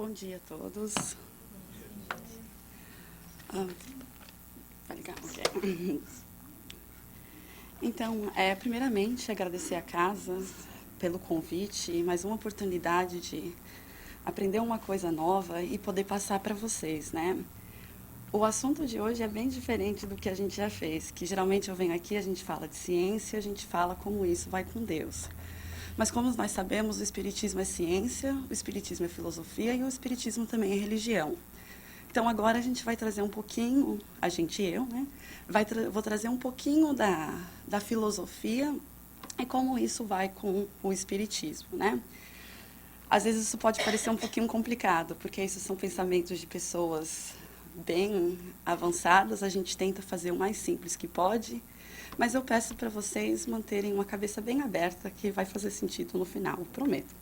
Bom dia a todos. Vai ligar? Ok. Então, primeiramente, agradecer a casa pelo convite e mais uma oportunidade de aprender uma coisa nova e poder passar para vocês, né? O assunto de hoje é bem diferente do que a gente já fez, que geralmente eu venho aqui, a gente fala de ciência, a gente fala como isso vai com Deus. Mas como nós sabemos, o Espiritismo é ciência, o Espiritismo é filosofia e o Espiritismo também é religião. Então agora a gente vai trazer um pouquinho, eu, né? Vou trazer um pouquinho da filosofia e como isso vai com o Espiritismo, né? Às vezes isso pode parecer um pouquinho complicado, porque esses são pensamentos de pessoas bem avançadas, a gente tenta fazer o mais simples que pode, mas eu peço para vocês manterem uma cabeça bem aberta, que vai fazer sentido no final, prometo.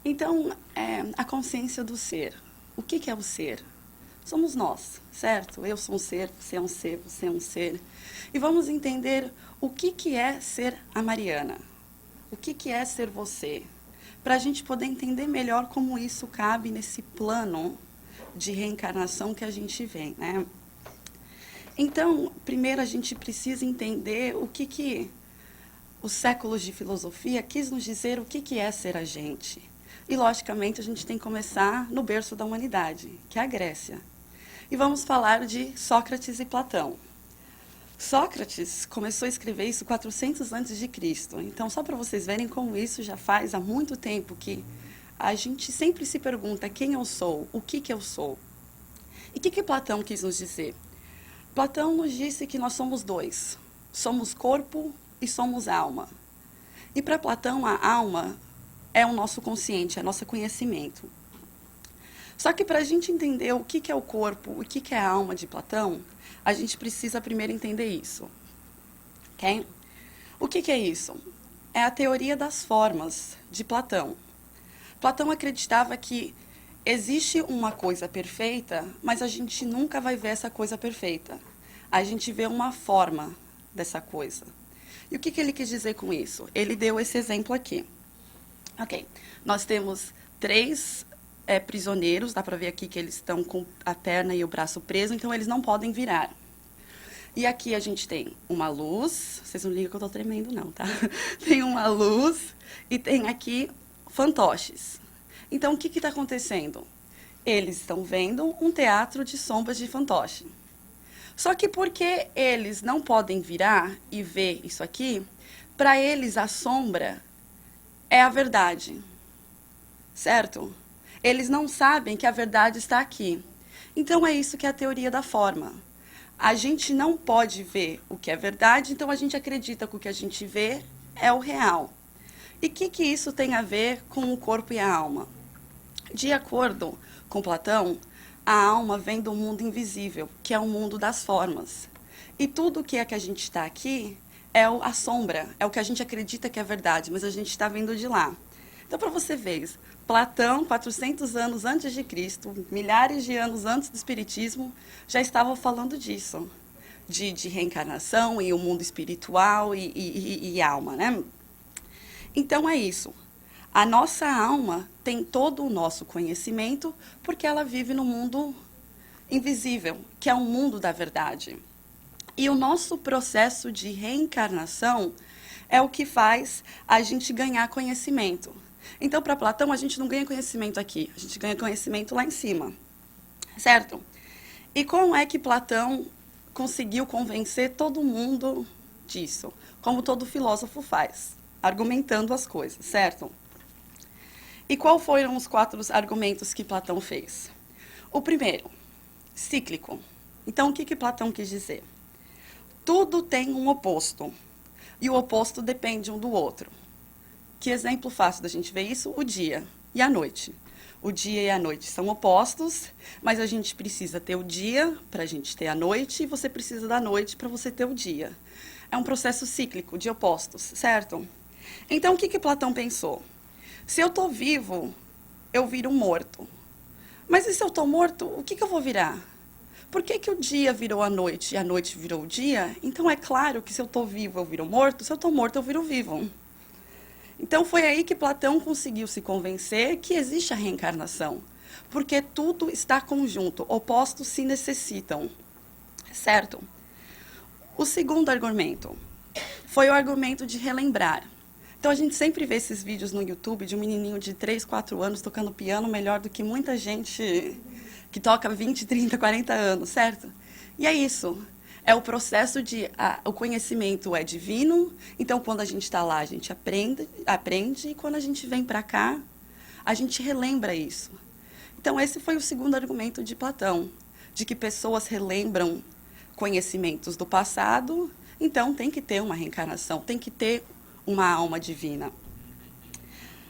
Então, a consciência do ser. O que é o ser? Somos nós, certo? Eu sou um ser, você é um ser, você é um ser. E vamos entender o que é ser a Mariana. O que é ser você? Para a gente poder entender melhor como isso cabe nesse plano de reencarnação que a gente vem, né? Então, primeiro a gente precisa entender o que os séculos de filosofia quis nos dizer o que é ser a gente. E, logicamente, a gente tem que começar no berço da humanidade, que é a Grécia. E vamos falar de Sócrates e Platão. Sócrates começou a escrever isso 400 antes de Cristo. Então, só para vocês verem como isso já faz há muito tempo que a gente sempre se pergunta quem eu sou, o que eu sou. E o que Platão quis nos dizer? Platão nos disse que nós somos dois. Somos corpo e somos alma. E para Platão, a alma é o nosso consciente, é o nosso conhecimento. Só que para a gente entender o que é o corpo, o que é a alma de Platão, a gente precisa primeiro entender isso. Okay? O que é isso? É a teoria das formas de Platão. Platão acreditava que existe uma coisa perfeita, mas a gente nunca vai ver essa coisa perfeita. A gente vê uma forma dessa coisa. E o que ele quis dizer com isso? Ele deu esse exemplo aqui. Ok, nós temos 3 prisioneiros, dá para ver aqui que eles estão com a perna e o braço preso, então eles não podem virar. E aqui a gente tem uma luz, vocês não ligam que eu estou tremendo não, tá? Tem uma luz e tem aqui fantoches. Então, o que está acontecendo? Eles estão vendo um teatro de sombras de fantoche. Só que porque eles não podem virar e ver isso aqui, para eles a sombra é a verdade, certo? Eles não sabem que a verdade está aqui. Então, é isso que é a teoria da forma. A gente não pode ver o que é verdade, então a gente acredita que o que a gente vê é o real. E o que isso tem a ver com o corpo e a alma? De acordo com Platão, a alma vem do mundo invisível, que é o mundo das formas. E tudo que a gente está aqui é a sombra, é o que a gente acredita que é verdade, mas a gente está vendo de lá. Então, para você ver, Platão, 400 anos antes de Cristo, milhares de anos antes do Espiritismo, já estava falando disso, de reencarnação e o mundo espiritual e alma, né? Então, é isso. A nossa alma tem todo o nosso conhecimento porque ela vive no mundo invisível, que é o mundo da verdade. E o nosso processo de reencarnação é o que faz a gente ganhar conhecimento. Então, para Platão, a gente não ganha conhecimento aqui, a gente ganha conhecimento lá em cima, certo? E como é que Platão conseguiu convencer todo mundo disso? Como todo filósofo faz, argumentando as coisas, certo? E quais foram os 4 argumentos que Platão fez? O primeiro, cíclico. Então, o que Platão quis dizer? Tudo tem um oposto, e o oposto depende um do outro. Que exemplo fácil da gente ver isso? O dia e a noite. O dia e a noite são opostos, mas a gente precisa ter o dia para a gente ter a noite, e você precisa da noite para você ter o dia. É um processo cíclico de opostos, certo? Então, o que Platão pensou? Se eu estou vivo, eu viro morto. Mas e se eu estou morto, o que eu vou virar? Por que o dia virou a noite e a noite virou o dia? Então é claro que se eu estou vivo, eu viro morto. Se eu estou morto, eu viro vivo. Então, foi aí que Platão conseguiu se convencer que existe a reencarnação, porque tudo está conjunto, opostos se necessitam, certo? O segundo argumento foi o argumento de relembrar. Então, a gente sempre vê esses vídeos no YouTube de um menininho de 3, 4 anos tocando piano melhor do que muita gente que toca 20, 30, 40 anos, certo? E é isso. É o processo de... o conhecimento é divino, então, quando a gente está lá, a gente aprende, e quando a gente vem para cá, a gente relembra isso. Então, esse foi o segundo argumento de Platão, de que pessoas relembram conhecimentos do passado, então tem que ter uma reencarnação, tem que ter uma alma divina.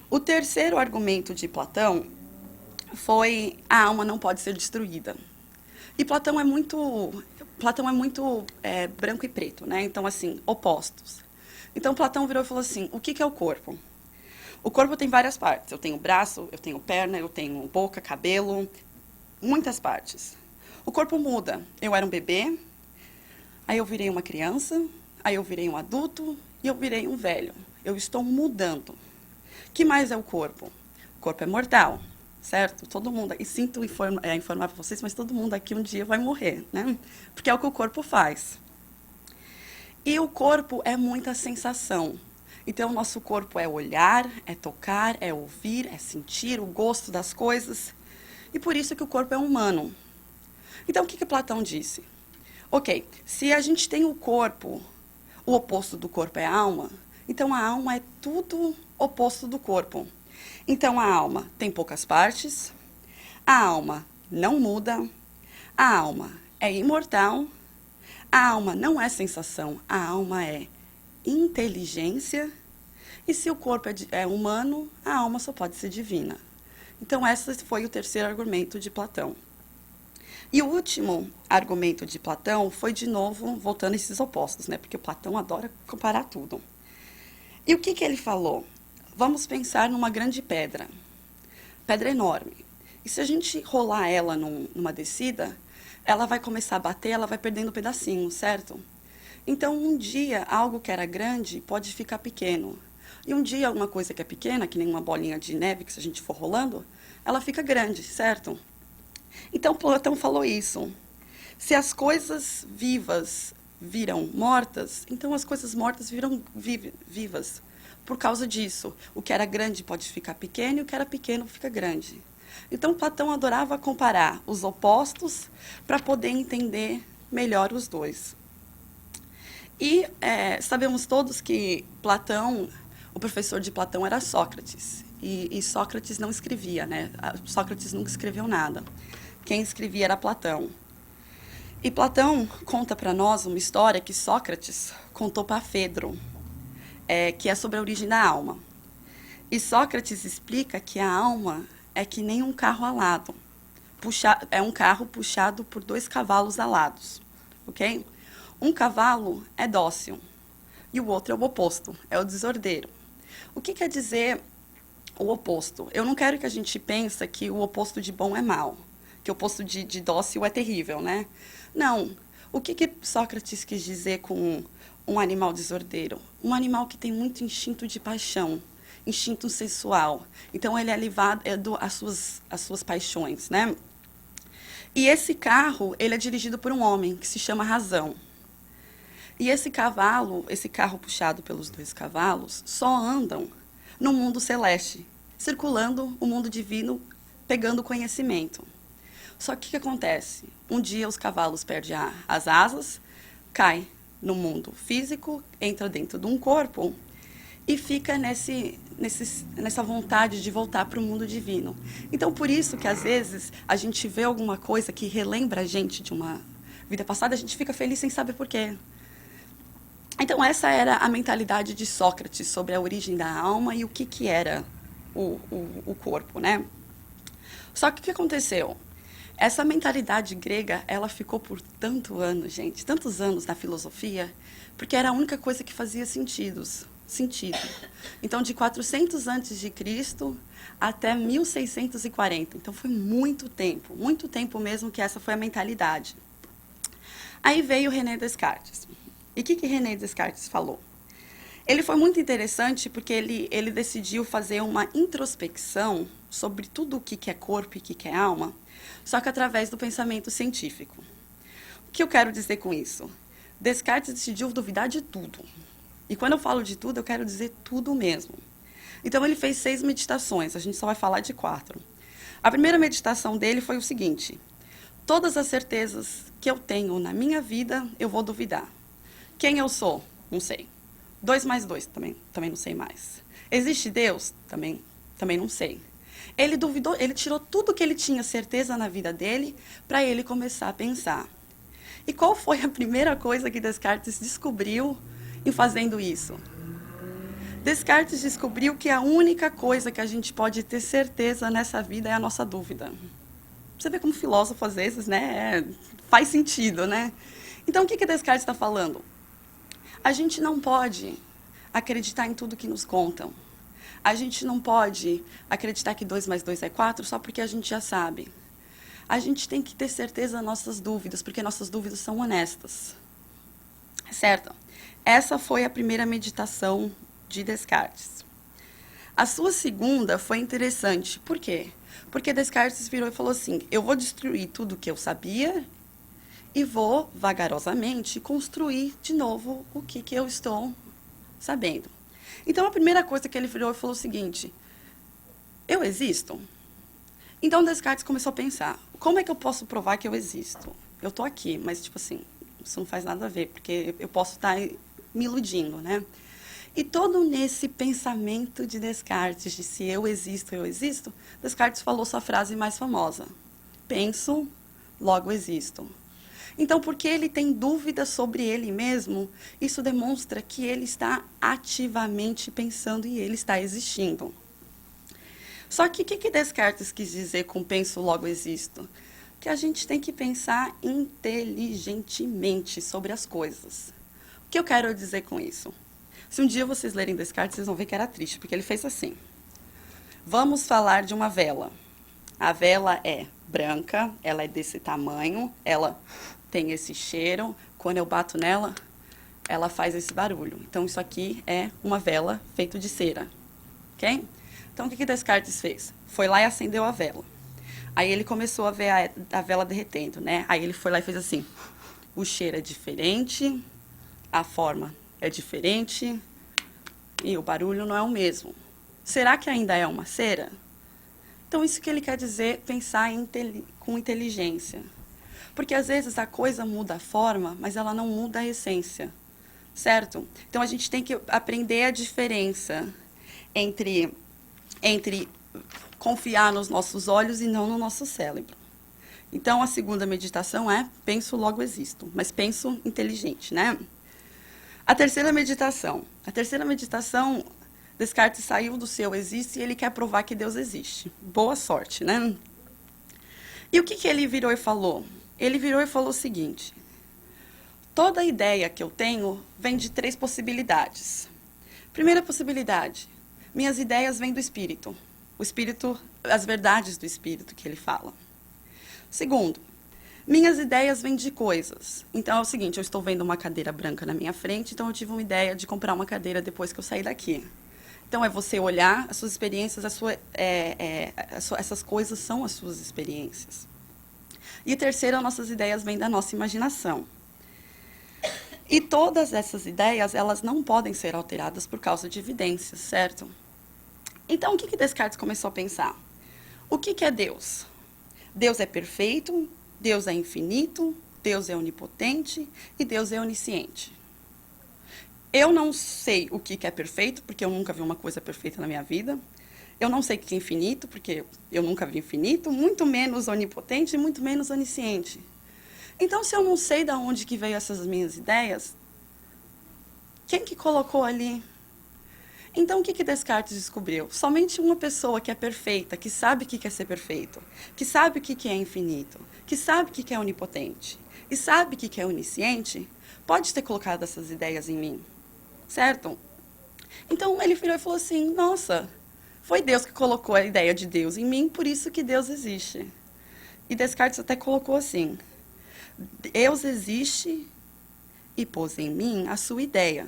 O terceiro argumento de Platão foi a alma não pode ser destruída. E Platão é muito branco e preto, né? Então, assim, opostos. Então, Platão virou e falou assim, o que é o corpo? O corpo tem várias partes. Eu tenho braço, eu tenho perna, eu tenho boca, cabelo, muitas partes. O corpo muda. Eu era um bebê, aí eu virei uma criança, aí eu virei um adulto e eu virei um velho. Eu estou mudando. O que mais é o corpo? O corpo é mortal, certo? Todo mundo, e sinto informar para vocês, mas todo mundo aqui um dia vai morrer, né? Porque é o que o corpo faz. E o corpo é muita sensação. Então, o nosso corpo é olhar, é tocar, é ouvir, é sentir o gosto das coisas. E por isso que o corpo é humano. Então, o que Platão disse? Ok, se a gente tem o corpo, o oposto do corpo é a alma, então a alma é tudo oposto do corpo. Então, a alma tem poucas partes, a alma não muda, a alma é imortal, a alma não é sensação, a alma é inteligência, e se o corpo é humano, a alma só pode ser divina. Então, esse foi o terceiro argumento de Platão. E o último argumento de Platão foi, de novo, voltando a esses opostos, né? Porque o Platão adora comparar tudo. E o que ele falou? Vamos pensar numa grande pedra. Pedra enorme. E se a gente rolar ela numa descida, ela vai começar a bater, ela vai perdendo pedacinhos, certo? Então, um dia, algo que era grande pode ficar pequeno. E um dia, alguma coisa que é pequena, que nem uma bolinha de neve, que se a gente for rolando, ela fica grande, certo? Então, Platão falou isso. Se as coisas vivas viram mortas, então as coisas mortas viram vivas. Por causa disso, o que era grande pode ficar pequeno e o que era pequeno fica grande. Então, Platão adorava comparar os opostos para poder entender melhor os dois. E sabemos todos que Platão, o professor de Platão era Sócrates. E Sócrates não escrevia, né? Sócrates nunca escreveu nada. Quem escrevia era Platão. E Platão conta para nós uma história que Sócrates contou para Fedro, que é sobre a origem da alma. E Sócrates explica que a alma é que nem um carro alado. É um carro puxado por 2 cavalos alados, ok? Um cavalo é dócil e o outro é o oposto, é o desordeiro. O que quer dizer o oposto? Eu não quero que a gente pense que o oposto de bom é mal, que o oposto de dócil é terrível, né? Não. O que Sócrates quis dizer com um animal desordeiro? Um animal que tem muito instinto de paixão, instinto sensual. Então, ele é levado às suas paixões, né? E esse carro, ele é dirigido por um homem, que se chama Razão. E esse carro puxado pelos 2 cavalos, só andam no mundo celeste, circulando o mundo divino, pegando conhecimento. Só que o que acontece? Um dia os cavalos perdem as asas, cai no mundo físico, entra dentro de um corpo e fica nessa vontade de voltar para o mundo divino. Então, por isso que, às vezes, a gente vê alguma coisa que relembra a gente de uma vida passada, a gente fica feliz sem saber por quê. Então, essa era a mentalidade de Sócrates sobre a origem da alma e o que era o corpo, né? Só que o que aconteceu? Essa mentalidade grega, ela ficou por tantos anos na filosofia, porque era a única coisa que fazia sentido. Então, de 400 a.C. até 1640. Então, foi muito tempo mesmo que essa foi a mentalidade. Aí veio René Descartes. E o que René Descartes falou? Ele foi muito interessante porque ele decidiu fazer uma introspecção sobre tudo o que é corpo e o que é alma, só que através do pensamento científico. O que eu quero dizer com isso? Descartes decidiu duvidar de tudo. E quando eu falo de tudo, eu quero dizer tudo mesmo. Então, ele fez 6 meditações, a gente só vai falar de 4. A primeira meditação dele foi o seguinte: todas as certezas que eu tenho na minha vida, eu vou duvidar. Quem eu sou? Não sei. 2 mais 2, também não sei mais. Existe Deus? Também não sei. Ele duvidou, ele tirou tudo que ele tinha certeza na vida dele para ele começar a pensar. E qual foi a primeira coisa que Descartes descobriu em fazendo isso? Descartes descobriu que a única coisa que a gente pode ter certeza nessa vida é a nossa dúvida. Você vê como filósofo, às vezes, né? Faz sentido, né? Então, o que Descartes está falando? A gente não pode acreditar em tudo que nos contam. A gente não pode acreditar que 2 mais 2 é 4 só porque a gente já sabe. A gente tem que ter certeza das nossas dúvidas, porque nossas dúvidas são honestas. Certo? Essa foi a primeira meditação de Descartes. A sua segunda foi interessante. Por quê? Porque Descartes virou e falou assim: eu vou destruir tudo que eu sabia e vou, vagarosamente, construir de novo o que eu estou sabendo. Então, a primeira coisa que ele virou e falou o seguinte: eu existo? Então, Descartes começou a pensar: como é que eu posso provar que eu existo? Eu estou aqui, mas, tipo assim, isso não faz nada a ver, porque eu posso estar me iludindo, né? E todo nesse pensamento de Descartes, de se eu existo, Descartes falou sua frase mais famosa: penso, logo existo. Então, porque ele tem dúvidas sobre ele mesmo, isso demonstra que ele está ativamente pensando e ele está existindo. Só que o que Descartes quis dizer com penso, logo existo? Que a gente tem que pensar inteligentemente sobre as coisas. O que eu quero dizer com isso? Se um dia vocês lerem Descartes, vocês vão ver que era triste, porque ele fez assim. Vamos falar de uma vela. A vela é branca, ela é desse tamanho, ela tem esse cheiro. Quando eu bato nela, ela faz esse barulho. Então, isso aqui é uma vela feita de cera. Ok? Então, o que Descartes fez? Foi lá e acendeu a vela. Aí ele começou a ver a vela derretendo, né? Aí ele foi lá e fez assim. O cheiro é diferente, a forma é diferente e o barulho não é o mesmo. Será que ainda é uma cera? Então, isso que ele quer dizer, pensar com inteligência. Porque, às vezes, a coisa muda a forma, mas ela não muda a essência. Certo? Então, a gente tem que aprender a diferença entre confiar nos nossos olhos e não no nosso cérebro. Então, a segunda meditação é penso, logo existo. Mas penso inteligente, né? A terceira meditação. Descartes saiu do seu existe e ele quer provar que Deus existe. Boa sorte, né? E o que ele virou e falou? Ele virou e falou o seguinte: toda ideia que eu tenho vem de 3 possibilidades. Primeira possibilidade: minhas ideias vêm do Espírito. O Espírito, as verdades do Espírito que ele fala. Segundo, minhas ideias vêm de coisas. Então, é o seguinte, eu estou vendo uma cadeira branca na minha frente, então eu tive uma ideia de comprar uma cadeira depois que eu sair daqui. Então, é você olhar as suas experiências, essas coisas são as suas experiências. E terceiro, nossas ideias vêm da nossa imaginação. E todas essas ideias, elas não podem ser alteradas por causa de evidências, certo? Então, o que Descartes começou a pensar? O que é Deus? Deus é perfeito, Deus é infinito, Deus é onipotente e Deus é onisciente. Eu não sei o que é perfeito, porque eu nunca vi uma coisa perfeita na minha vida. Eu não sei o que é infinito, porque eu nunca vi infinito, muito menos onipotente e muito menos onisciente. Então, se eu não sei de onde que veio essas minhas ideias, quem que colocou ali? Então, o que Descartes descobriu? Somente uma pessoa que é perfeita, que sabe o que é ser perfeito, que sabe o que é infinito, que sabe o que é onipotente e sabe o que é onisciente, pode ter colocado essas ideias em mim, certo? Então, ele virou e falou assim, nossa, foi Deus que colocou a ideia de Deus em mim, por isso que Deus existe. E Descartes até colocou assim, Deus existe e pôs em mim a sua ideia.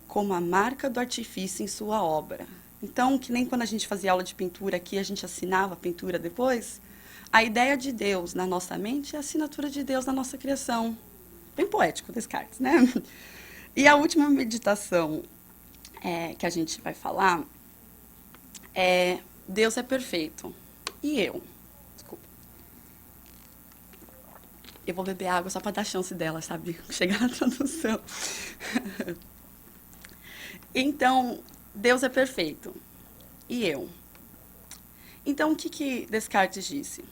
como a marca do artifício em sua obra. Então, que nem quando a gente fazia aula de pintura aqui, a gente assinava a pintura depois, a ideia de Deus na nossa mente é a assinatura de Deus na nossa criação. Bem poético, Descartes, né? E a última meditação que a gente vai falar é Deus é perfeito. E eu? Desculpa. Eu vou beber água só para dar chance dela, sabe? Chegar na tradução. Então, Deus é perfeito. E eu? Então, o que Descartes disse?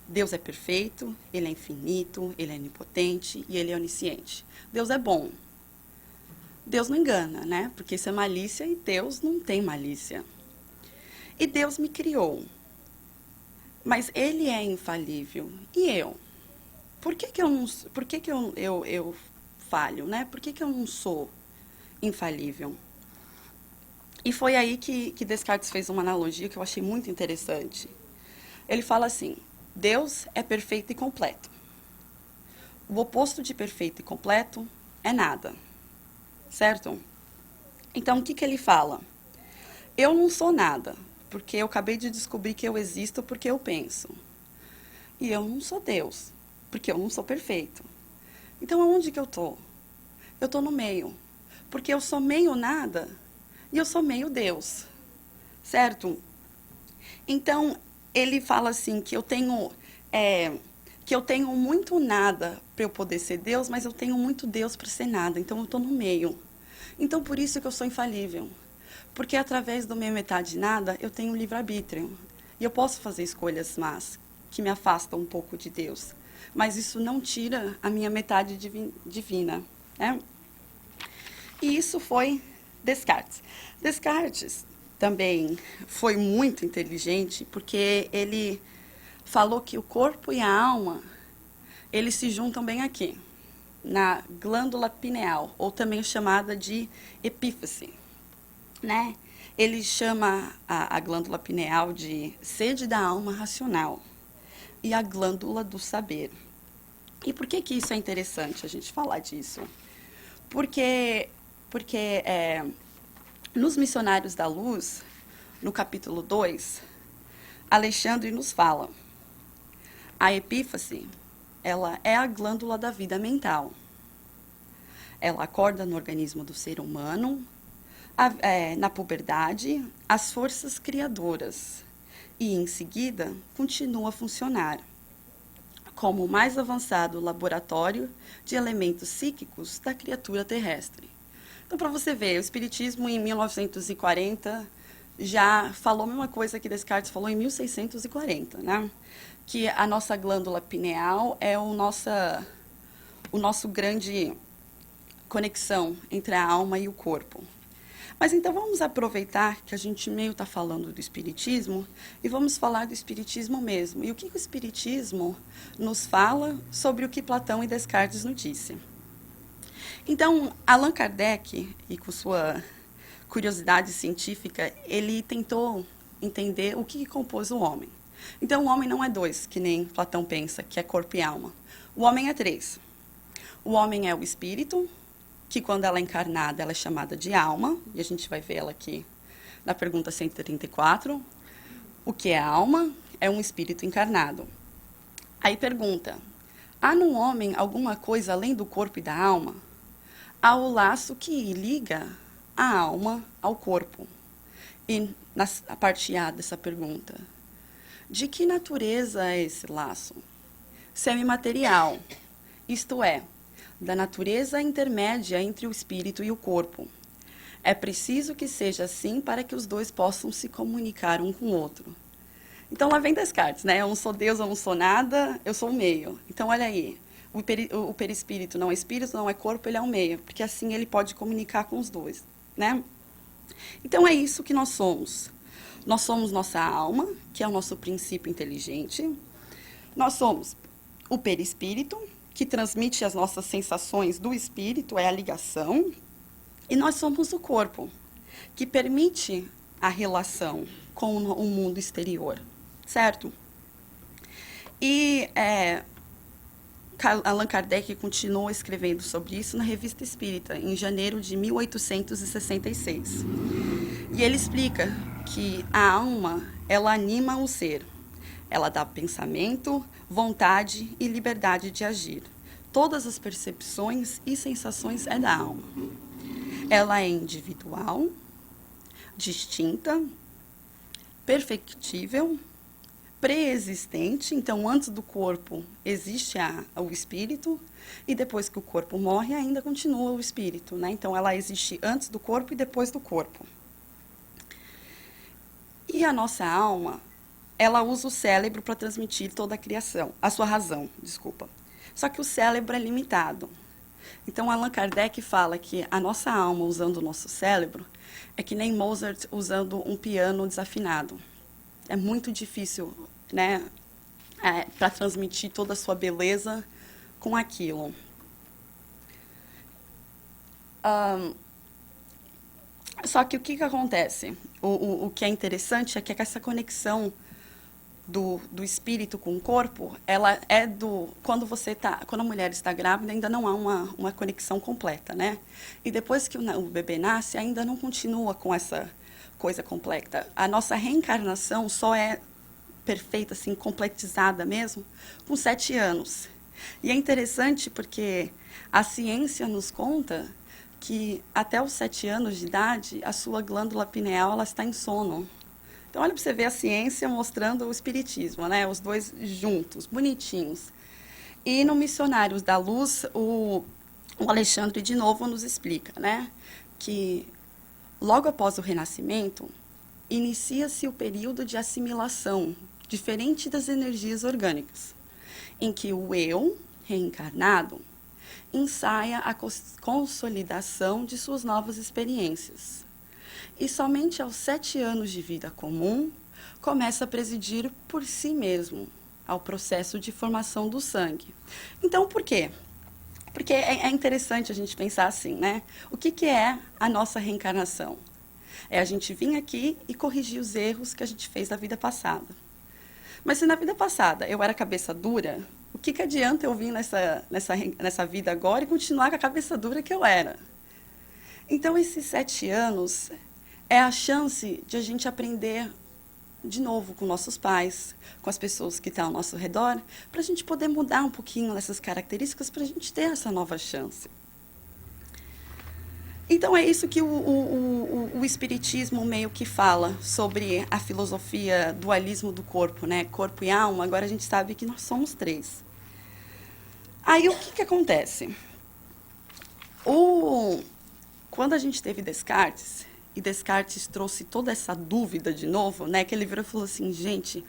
Deus é perfeito, ele é infinito, ele é onipotente e ele é onisciente. Deus é bom. Deus não engana, né? Porque isso é malícia e Deus não tem malícia. E Deus me criou. Mas ele é infalível. E eu? Por que eu falho, né? Por que eu não sou infalível? E foi aí que Descartes fez uma analogia que eu achei muito interessante. Ele fala assim, Deus é perfeito e completo. O oposto de perfeito e completo é nada. Certo? Então, o que ele fala? Eu não sou nada, porque eu acabei de descobrir que eu existo porque eu penso. E eu não sou Deus, porque eu não sou perfeito. Então, aonde que eu estou? Eu estou no meio, porque eu sou meio nada e eu sou meio Deus. Certo? Então, ele fala assim que eu tenho muito nada para eu poder ser Deus, mas eu tenho muito Deus para ser nada. Então, eu estou no meio. Então, por isso que eu sou infalível. Porque através do meu metade nada, eu tenho livre-arbítrio. E eu posso fazer escolhas más, que me afastam um pouco de Deus. Mas isso não tira a minha metade divina. Né? E isso foi Descartes. Descartes também foi muito inteligente, porque ele falou que o corpo e a alma, eles se juntam bem aqui, na glândula pineal, ou também chamada de epífise. Né? Ele chama a glândula pineal de sede da alma racional e a glândula do saber. E por que isso é interessante a gente falar disso? Porque nos Missionários da Luz, no capítulo 2, Alexandre nos fala, a epífise, ela é a glândula da vida mental. Ela acorda no organismo do ser humano, na puberdade, as forças criadoras. E, em seguida, continua a funcionar como o mais avançado laboratório de elementos psíquicos da criatura terrestre. Então, para você ver, o Espiritismo, em 1940, já falou a mesma coisa que Descartes falou em 1640, né? Que a nossa glândula pineal é o nosso grande conexão entre a alma e o corpo. Mas então vamos aproveitar que a gente meio está falando do Espiritismo e vamos falar do Espiritismo mesmo. E o que o Espiritismo nos fala sobre o que Platão e Descartes nos disse. Então, Allan Kardec, e com sua curiosidade científica, ele tentou entender o que compôs o homem. Então, o homem não é dois, que nem Platão pensa, que é corpo e alma. O homem é três. O homem é o espírito, que quando ela é encarnada, ela é chamada de alma, e a gente vai ver ela aqui na pergunta 134. O que é alma? É um espírito encarnado. Aí pergunta, há no homem alguma coisa além do corpo e da alma? Há o laço que liga a alma ao corpo. E a parte A dessa pergunta, de que natureza é esse laço? Semimaterial, isto é, da natureza intermédia entre o espírito e o corpo. É preciso que seja assim para que os dois possam se comunicar um com o outro. Então, lá vem Descartes, né? Eu não sou Deus, eu não sou nada, eu sou o meio. Então, olha aí, o perispírito não é espírito, não é corpo, ele é o meio, porque assim ele pode comunicar com os dois, né? Então, é isso que nós somos. Nós somos nossa alma, que é o nosso princípio inteligente. Nós somos o perispírito, que transmite as nossas sensações do espírito, é a ligação. E nós somos o corpo, que permite a relação com o mundo exterior, certo? E Allan Kardec continuou escrevendo sobre isso na Revista Espírita, em janeiro de 1866. E ele explica que a alma, ela anima o ser. Ela dá pensamento, vontade e liberdade de agir. Todas as percepções e sensações é da alma. Ela é individual, distinta, perfectível, pré-existente. Então, antes do corpo existe o espírito, e depois que o corpo morre, ainda continua o espírito, né? Então, ela existe antes do corpo e depois do corpo. E a nossa alma, ela usa o cérebro para transmitir toda a criação, a sua razão, desculpa. Só que o cérebro é limitado. Então, Allan Kardec fala que a nossa alma, usando o nosso cérebro, é que nem Mozart usando um piano desafinado. É muito difícil, né, para transmitir toda a sua beleza com aquilo. Só que o que acontece? O que é interessante é que essa conexão do espírito com o corpo, ela é quando a mulher está grávida, ainda não há uma conexão completa, né? E depois que o bebê nasce, ainda não continua com essa coisa completa. A nossa reencarnação só é perfeita, assim, completizada mesmo, com 7 anos. E é interessante porque a ciência nos conta que até os 7 anos de idade, a sua glândula pineal ela está em sono. Então, olha para você ver a ciência mostrando o espiritismo, né? Os dois juntos, bonitinhos. E no Missionários da Luz, o Alexandre, de novo, nos explica, né? Que logo após o renascimento, inicia-se o período de assimilação, diferente das energias orgânicas, em que o eu, reencarnado, ensaia a consolidação de suas novas experiências. E somente aos 7 anos de vida comum, começa a presidir por si mesmo ao processo de formação do sangue. Então, por quê? Porque é interessante a gente pensar assim, né? O que é a nossa reencarnação? É a gente vir aqui e corrigir os erros que a gente fez na vida passada. Mas se na vida passada eu era cabeça dura, o que adianta eu vir nessa vida agora e continuar com a cabeça dura que eu era? Então, esses 7 anos é a chance de a gente aprender de novo com nossos pais, com as pessoas que estão ao nosso redor, para a gente poder mudar um pouquinho essas características, para a gente ter essa nova chance. Então, é isso que o Espiritismo meio que fala sobre a filosofia dualismo do corpo, né? Corpo e alma. Agora a gente sabe que nós somos 3. Aí, o que acontece? Quando a gente teve Descartes, e Descartes trouxe toda essa dúvida de novo, né? Que ele virou e falou assim, gente,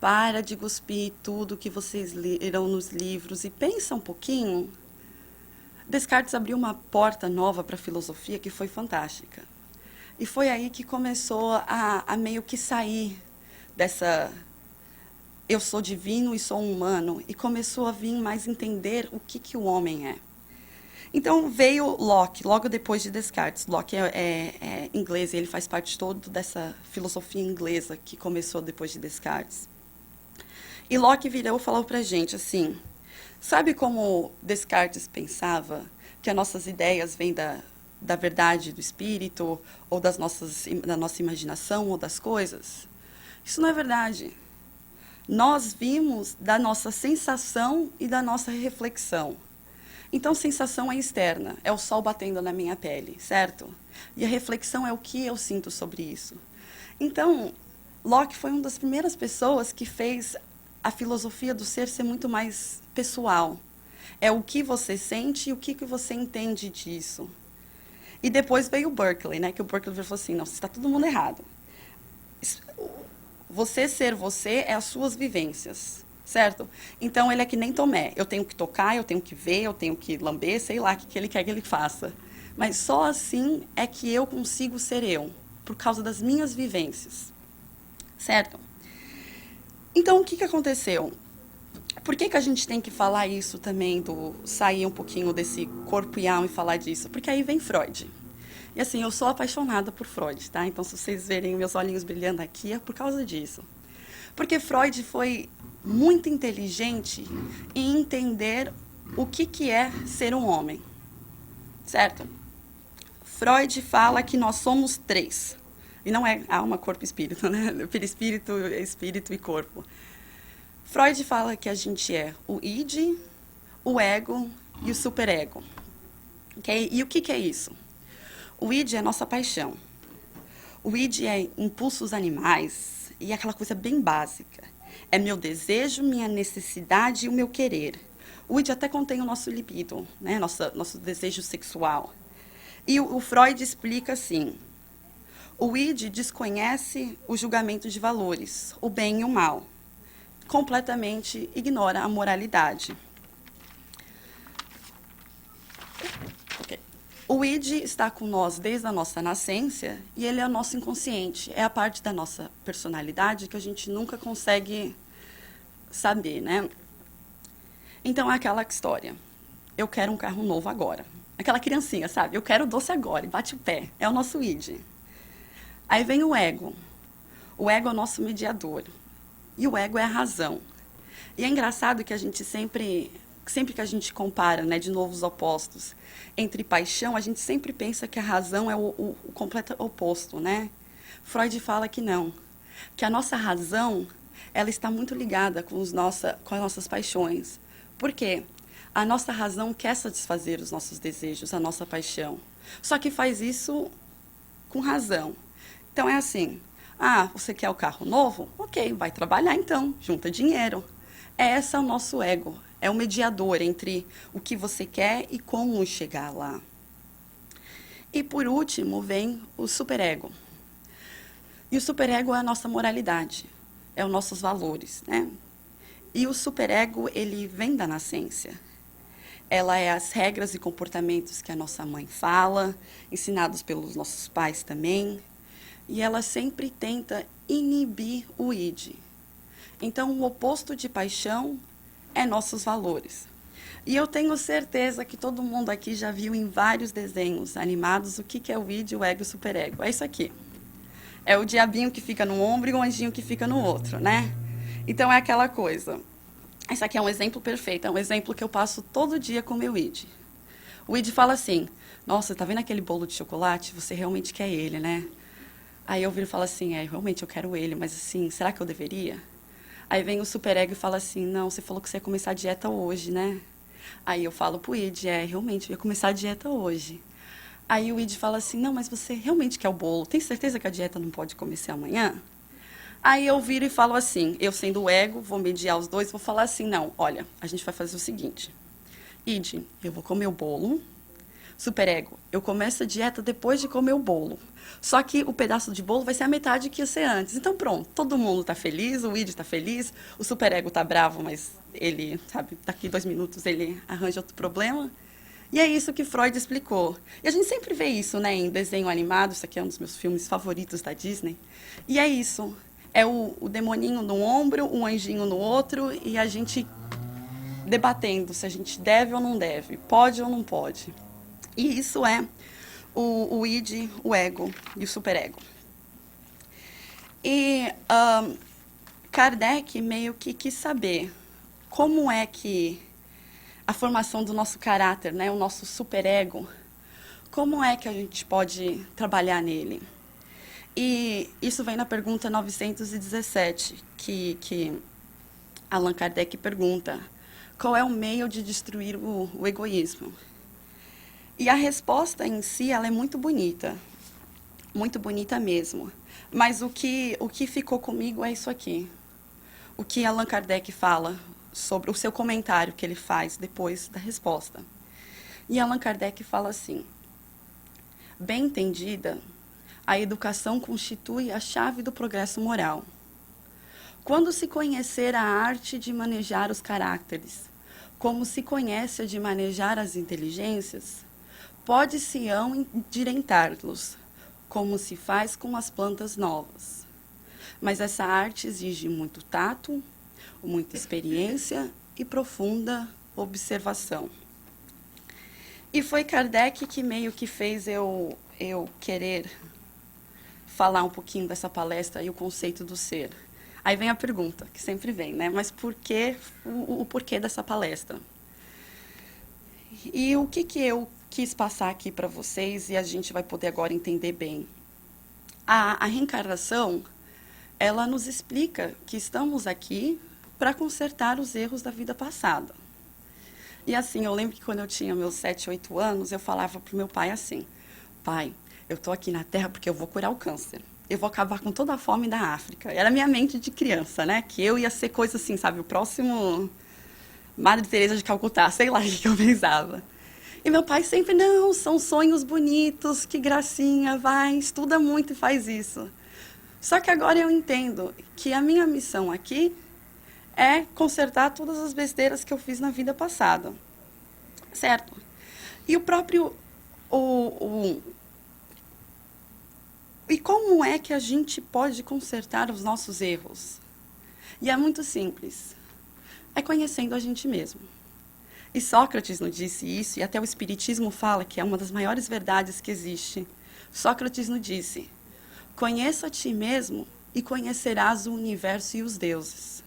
para de cuspir tudo que vocês leram nos livros e pensa um pouquinho. Descartes abriu uma porta nova para a filosofia que foi fantástica. E foi aí que começou a meio que sair dessa eu sou divino e sou humano, e começou a vir mais entender o que o homem é. Então, veio Locke, logo depois de Descartes. Locke é inglês, e ele faz parte todo dessa filosofia inglesa que começou depois de Descartes. E Locke virou e falou para a gente assim, sabe como Descartes pensava que as nossas ideias vêm da verdade do espírito, ou da nossa imaginação, ou das coisas? Isso não é verdade. Nós vimos da nossa sensação e da nossa reflexão. Então, sensação é externa, é o sol batendo na minha pele, certo? E a reflexão é o que eu sinto sobre isso. Então, Locke foi uma das primeiras pessoas que fez a filosofia do ser muito mais pessoal. É o que você sente e o que você entende disso. E depois veio o Berkeley, né? Que o Berkeley falou assim, não, está todo mundo errado. Você ser você é as suas vivências. Certo? Então, ele é que nem Tomé. Eu tenho que tocar, eu tenho que ver, eu tenho que lamber, sei lá o que ele quer que ele faça. Mas só assim é que eu consigo ser eu, por causa das minhas vivências. Certo? Então, o que aconteceu? Por que a gente tem que falar isso também, sair um pouquinho desse corpo e alma e falar disso? Porque aí vem Freud. E assim, eu sou apaixonada por Freud, tá? Então, se vocês verem meus olhinhos brilhando aqui, é por causa disso. Porque Freud foi muito inteligente em entender o que é ser um homem, certo? Freud fala que nós somos três. E não é alma, corpo e espírito, né? Perispírito, espírito e corpo. Freud fala que a gente é o id, o ego e o superego. Okay? E o que é isso? O id é a nossa paixão. O id é impulsos animais e aquela coisa bem básica. É meu desejo, minha necessidade e o meu querer. O id até contém o nosso libido, né? Nosso desejo sexual. E o Freud explica assim: o id desconhece o julgamento de valores, o bem e o mal. Completamente ignora a moralidade. Okay. O id está com nós desde a nossa nascença e ele é o nosso inconsciente. É a parte da nossa personalidade que a gente nunca consegue saber, né? Então, é aquela história. Eu quero um carro novo agora. Aquela criancinha, sabe? Eu quero doce agora, e bate o pé. É o nosso id. Aí vem o ego. O ego é o nosso mediador. E o ego é a razão. E é engraçado que a gente sempre que a gente compara, né, de novo os opostos, entre paixão, a gente sempre pensa que a razão é o completo oposto, né? Freud fala que não. Que a nossa razão, ela está muito ligada com as nossas paixões. Por quê? A nossa razão quer satisfazer os nossos desejos, a nossa paixão. Só que faz isso com razão. Então, é assim, você quer o carro novo? Ok, vai trabalhar então, junta dinheiro. Esse é o nosso ego, é o mediador entre o que você quer e como chegar lá. E, por último, vem o superego. E o superego é a nossa moralidade, é os nossos valores, né? E o superego, ele vem da nascença. Ela é as regras e comportamentos que a nossa mãe fala, ensinados pelos nossos pais também. E ela sempre tenta inibir o id. Então, o oposto de paixão é nossos valores. E eu tenho certeza que todo mundo aqui já viu em vários desenhos animados o que é o id, o ego e o superego. É isso aqui. É o diabinho que fica no ombro e o anjinho que fica no outro, né? Então, é aquela coisa. Esse aqui é um exemplo perfeito, é um exemplo que eu passo todo dia com o meu id. O id fala assim: nossa, tá vendo aquele bolo de chocolate? Você realmente quer ele, né? Aí eu viro e falo assim: realmente eu quero ele, mas assim, será que eu deveria? Aí vem o superego e fala assim: não, você falou que você ia começar a dieta hoje, né? Aí eu falo pro id: realmente, eu ia começar a dieta hoje. Aí o id fala assim: não, mas você realmente quer o bolo? Tem certeza que a dieta não pode começar amanhã? Aí eu viro e falo assim, eu sendo o ego, vou mediar os dois, vou falar assim: não, olha, a gente vai fazer o seguinte. id, eu vou comer o bolo. Superego, eu começo a dieta depois de comer o bolo. Só que o pedaço de bolo vai ser a metade que ia ser antes. Então, pronto, todo mundo está feliz, o id está feliz, o superego está bravo, mas ele, sabe, daqui 2 minutos ele arranja outro problema. E é isso que Freud explicou. E a gente sempre vê isso, né, em desenho animado. Isso aqui é um dos meus filmes favoritos da Disney. E é isso. É o demoninho no ombro, um anjinho no outro, e a gente debatendo se a gente deve ou não deve, pode ou não pode. E isso é o id, o ego e o superego. E Kardec meio que quis saber como é que a formação do nosso caráter, né, o nosso superego, como é que a gente pode trabalhar nele? E isso vem na pergunta 917, que Allan Kardec pergunta: qual é o meio de destruir o egoísmo? E a resposta em si, ela é muito bonita mesmo. Mas o que ficou comigo é isso aqui. O que Allan Kardec fala sobre o seu comentário que ele faz depois da resposta. E Allan Kardec fala assim: bem entendida, a educação constitui a chave do progresso moral. Quando se conhecer a arte de manejar os caracteres, como se conhece a de manejar as inteligências, pode-se-ão endireitá-los, como se faz com as plantas novas. Mas essa arte exige muito tato, muita experiência e profunda observação. E foi Kardec que meio que fez eu querer falar um pouquinho dessa palestra e o conceito do ser. Aí vem a pergunta, que sempre vem, né? Mas por que, o porquê dessa palestra? E o que eu quis passar aqui para vocês, e a gente vai poder agora entender bem. A reencarnação, ela nos explica que estamos aqui para consertar os erros da vida passada. E assim, eu lembro que quando eu tinha meus 7, 8 anos, eu falava para o meu pai assim: pai, eu estou aqui na Terra porque eu vou curar o câncer. Eu vou acabar com toda a fome da África. Era a minha mente de criança, né? Que eu ia ser coisa assim, sabe? O próximo Madre Teresa de Calcutá, sei lá o que eu pensava. E meu pai sempre, não, são sonhos bonitos, que gracinha, vai, estuda muito e faz isso. Só que agora eu entendo que a minha missão aqui é consertar todas as besteiras que eu fiz na vida passada. Certo? E o próprio... E como é que a gente pode consertar os nossos erros? E é muito simples. É conhecendo a gente mesmo. E Sócrates nos disse isso, e até o Espiritismo fala que é uma das maiores verdades que existe. Sócrates nos disse: conheça a ti mesmo e conhecerás o universo e os deuses.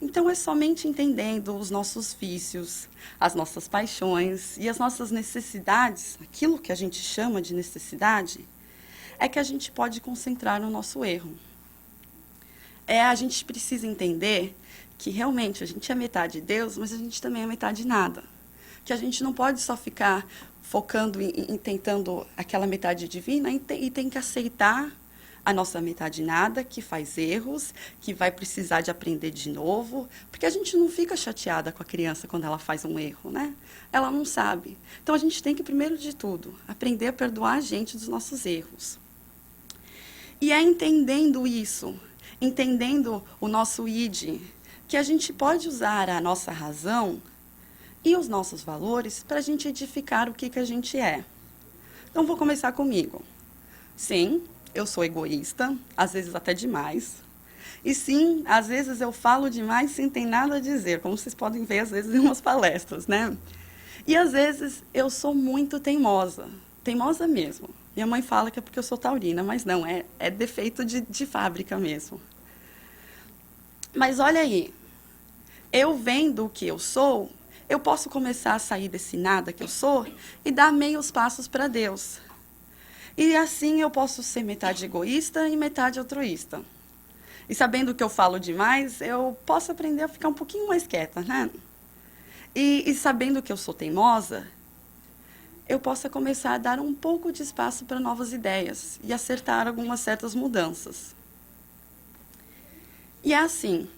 Então é somente entendendo os nossos vícios, as nossas paixões e as nossas necessidades, aquilo que a gente chama de necessidade, é que a gente pode concentrar no nosso erro. A gente precisa entender que realmente a gente é metade de Deus, mas a gente também é metade de nada. Que a gente não pode só ficar focando em tentando aquela metade divina e tem que aceitar a nossa metade nada, que faz erros, que vai precisar de aprender de novo, porque a gente não fica chateada com a criança quando ela faz um erro, né? Ela não sabe. Então a gente tem que, primeiro de tudo, aprender a perdoar a gente dos nossos erros. E é entendendo isso, entendendo o nosso id, que a gente pode usar a nossa razão e os nossos valores para a gente edificar o que a gente é. Então, vou começar comigo. Sim, eu sou egoísta, às vezes até demais. E sim, às vezes eu falo demais sem ter nada a dizer, como vocês podem ver, às vezes, em umas palestras, né? E às vezes eu sou muito teimosa, teimosa mesmo. Minha mãe fala que é porque eu sou taurina, mas não, é defeito de fábrica mesmo. Mas olha aí, eu vendo o que eu sou, eu posso começar a sair desse nada que eu sou e dar meios passos para Deus. E assim eu posso ser metade egoísta e metade altruísta. E sabendo que eu falo demais, eu posso aprender a ficar um pouquinho mais quieta, né? E sabendo que eu sou teimosa, eu posso começar a dar um pouco de espaço para novas ideias e acertar algumas certas mudanças. E é assim,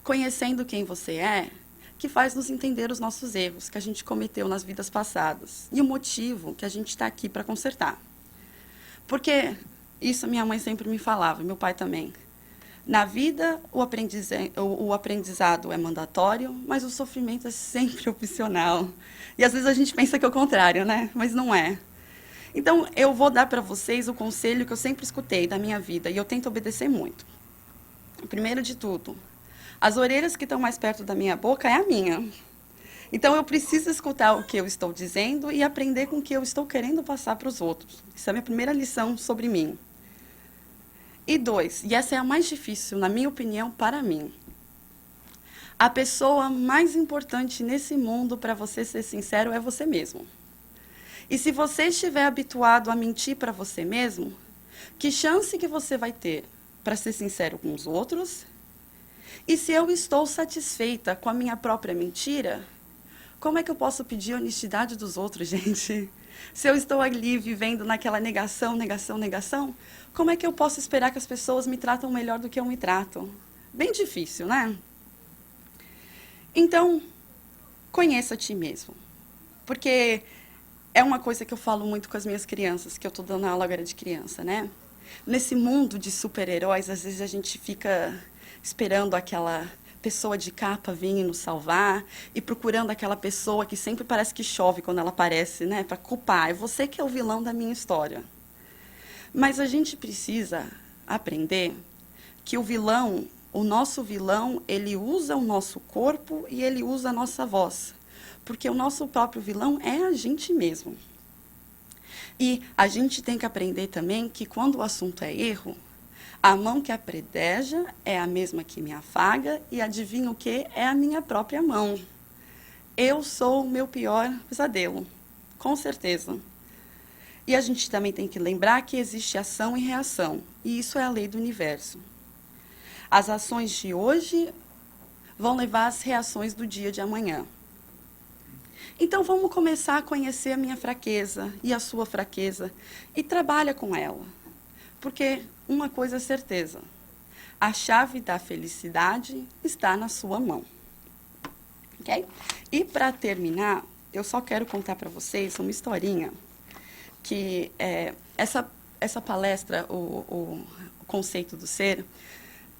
conhecendo quem você é, que faz nos entender os nossos erros que a gente cometeu nas vidas passadas e o motivo que a gente está aqui para consertar. Porque isso minha mãe sempre me falava, meu pai também. Na vida, o aprendizado é mandatório, mas o sofrimento é sempre opcional. E às vezes a gente pensa que é o contrário, né? Mas não é. Então, eu vou dar para vocês o conselho que eu sempre escutei da minha vida, e eu tento obedecer muito. Primeiro de tudo, as orelhas que estão mais perto da minha boca é a minha. Então, eu preciso escutar o que eu estou dizendo e aprender com o que eu estou querendo passar para os outros. Essa é a minha primeira lição sobre mim. E 2, e essa é a mais difícil, na minha opinião, para mim. A pessoa mais importante nesse mundo, para você ser sincero, é você mesmo. E se você estiver habituado a mentir para você mesmo, que chance que você vai ter para ser sincero com os outros? E se eu estou satisfeita com a minha própria mentira, como é que eu posso pedir honestidade dos outros, gente? Se eu estou ali vivendo naquela negação, negação, negação, como é que eu posso esperar que as pessoas me tratam melhor do que eu me trato? Bem difícil, né? Então, conheça a ti mesmo. Porque é uma coisa que eu falo muito com as minhas crianças, que eu estou dando aula agora de criança, né? Nesse mundo de super-heróis, às vezes a gente fica esperando aquela pessoa de capa vir nos salvar e procurando aquela pessoa que sempre parece que chove quando ela aparece, né? Para culpar. É você que é o vilão da minha história. Mas a gente precisa aprender que o vilão, o nosso vilão, ele usa o nosso corpo e ele usa a nossa voz. Porque o nosso próprio vilão é a gente mesmo. E a gente tem que aprender também que quando o assunto é erro, A mão que apredeja é a mesma que me afaga, e adivinha o que? É a minha própria mão. Eu sou o meu pior pesadelo, com certeza. E a gente também tem que lembrar que existe ação e reação, e isso é a lei do universo. As ações de hoje vão levar às reações do dia de amanhã. Então vamos começar a conhecer a minha fraqueza e a sua fraqueza, e trabalha com ela. Porque uma coisa é certeza, a chave da felicidade está na sua mão. Ok? E para terminar, eu só quero contar para vocês uma historinha, que essa palestra, o conceito do ser,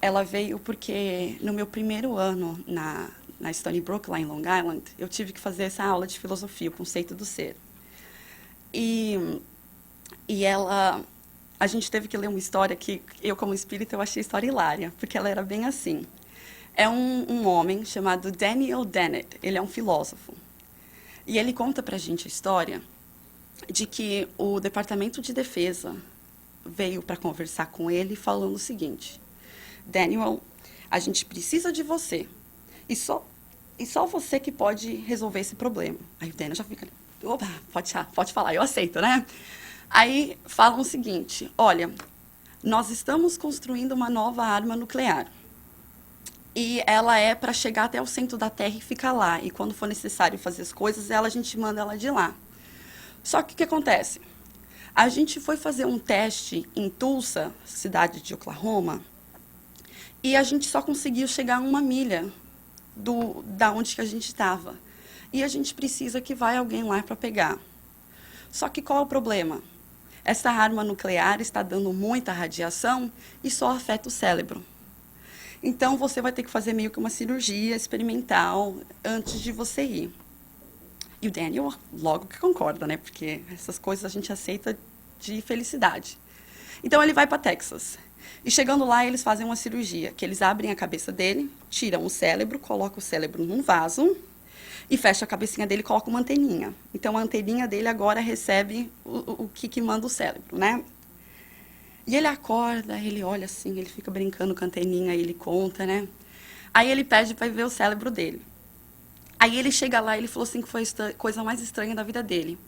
ela veio porque no meu primeiro ano na Stony Brook, lá em Long Island, eu tive que fazer essa aula de filosofia, o conceito do ser. E a gente teve que ler uma história que eu, como espírita, eu achei a história hilária, porque ela era bem assim. É um homem chamado Daniel Dennett, ele é um filósofo. E ele conta pra gente a história de que o Departamento de Defesa veio para conversar com ele falando o seguinte: Daniel, a gente precisa de você, e só você que pode resolver esse problema. Aí o Daniel já fica, opa, pode falar, eu aceito, né? Aí falam o seguinte: olha, nós estamos construindo uma nova arma nuclear. E ela é para chegar até o centro da Terra e ficar lá. E quando for necessário fazer as coisas, a gente manda ela de lá. Só que o que acontece? A gente foi fazer um teste em Tulsa, cidade de Oklahoma, e a gente só conseguiu chegar a 1 milha da onde que a gente estava. E a gente precisa que vá alguém lá para pegar. Só que qual é o problema? Essa arma nuclear está dando muita radiação e só afeta o cérebro. Então, você vai ter que fazer meio que uma cirurgia experimental antes de você ir. E o Daniel logo que concorda, né? Porque essas coisas a gente aceita de felicidade. Então, ele vai para Texas. E chegando lá, eles fazem uma cirurgia, que eles abrem a cabeça dele, tiram o cérebro, colocam o cérebro num vaso e fecha a cabecinha dele e coloca uma anteninha. Então, a anteninha dele agora recebe o que manda o cérebro, né? E ele acorda, ele olha assim, ele fica brincando com a anteninha, ele conta, né? Aí ele pede para ver o cérebro dele. Aí ele chega lá e ele falou assim que foi a coisa mais estranha da vida dele.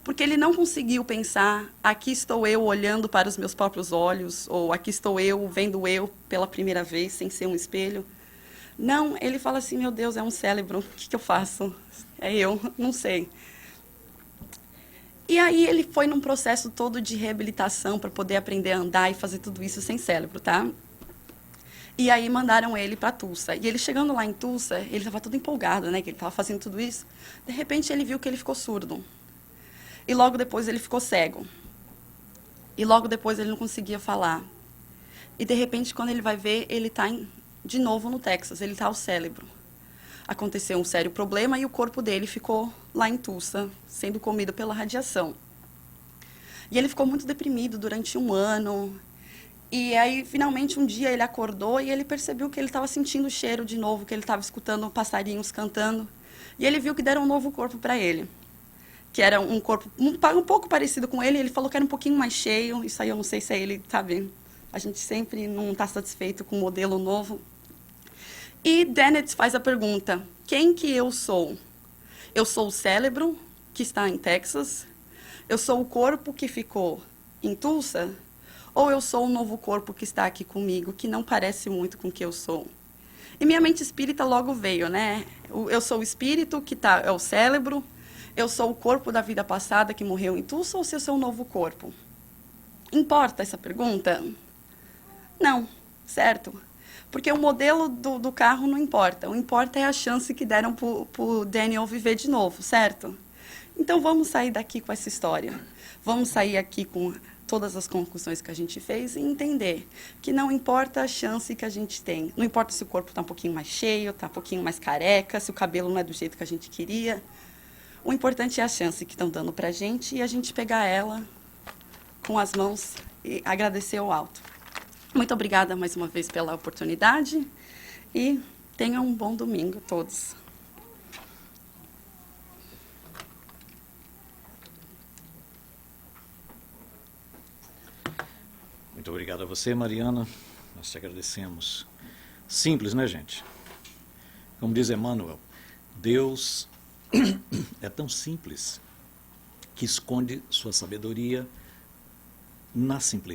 Porque ele não conseguiu pensar, aqui estou eu olhando para os meus próprios olhos, ou aqui estou eu vendo eu pela primeira vez, sem ser um espelho. Não, ele fala assim, meu Deus, é um cérebro, o que eu faço? É eu, não sei. E aí ele foi num processo todo de reabilitação para poder aprender a andar e fazer tudo isso sem cérebro, tá? E aí mandaram ele para Tulsa. E ele chegando lá em Tulsa, ele estava todo empolgado, né, que ele estava fazendo tudo isso. De repente ele viu que ele ficou surdo. E logo depois ele ficou cego. E logo depois ele não conseguia falar. E de repente quando ele vai ver, ele está de novo no Texas, ele está ao cérebro. Aconteceu um sério problema e o corpo dele ficou lá em Tulsa, sendo comido pela radiação. E ele ficou muito deprimido durante 1 ano. E aí, finalmente, um dia ele acordou e ele percebeu que ele estava sentindo o cheiro de novo, que ele estava escutando passarinhos cantando. E ele viu que deram um novo corpo para ele, que era um corpo um pouco parecido com ele. Ele falou que era um pouquinho mais cheio. Isso aí eu não sei se é ele, sabe? A gente sempre não está satisfeito com o modelo novo. E Dennett faz a pergunta: quem que eu sou? Eu sou o cérebro, que está em Texas? Eu sou o corpo que ficou em Tulsa? Ou eu sou o novo corpo que está aqui comigo, que não parece muito com o que eu sou? E minha mente espírita logo veio, né? Eu sou o espírito, que é o cérebro. Eu sou o corpo da vida passada que morreu em Tulsa, ou se eu sou um novo corpo? Importa essa pergunta? Não, certo? Porque o modelo do carro não importa. O que importa é a chance que deram para o Daniel viver de novo, certo? Então, vamos sair daqui com essa história. Vamos sair aqui com todas as conclusões que a gente fez e entender que não importa a chance que a gente tem. Não importa se o corpo está um pouquinho mais cheio, está um pouquinho mais careca, se o cabelo não é do jeito que a gente queria. O importante é a chance que estão dando para a gente e a gente pegar ela com as mãos e agradecer ao alto. Muito obrigada mais uma vez pela oportunidade e tenham um bom domingo a todos. Muito obrigado a você, Mariana. nós te agradecemos. Simples, né, gente? Como diz Emmanuel, Deus é tão simples que esconde sua sabedoria na simplicidade.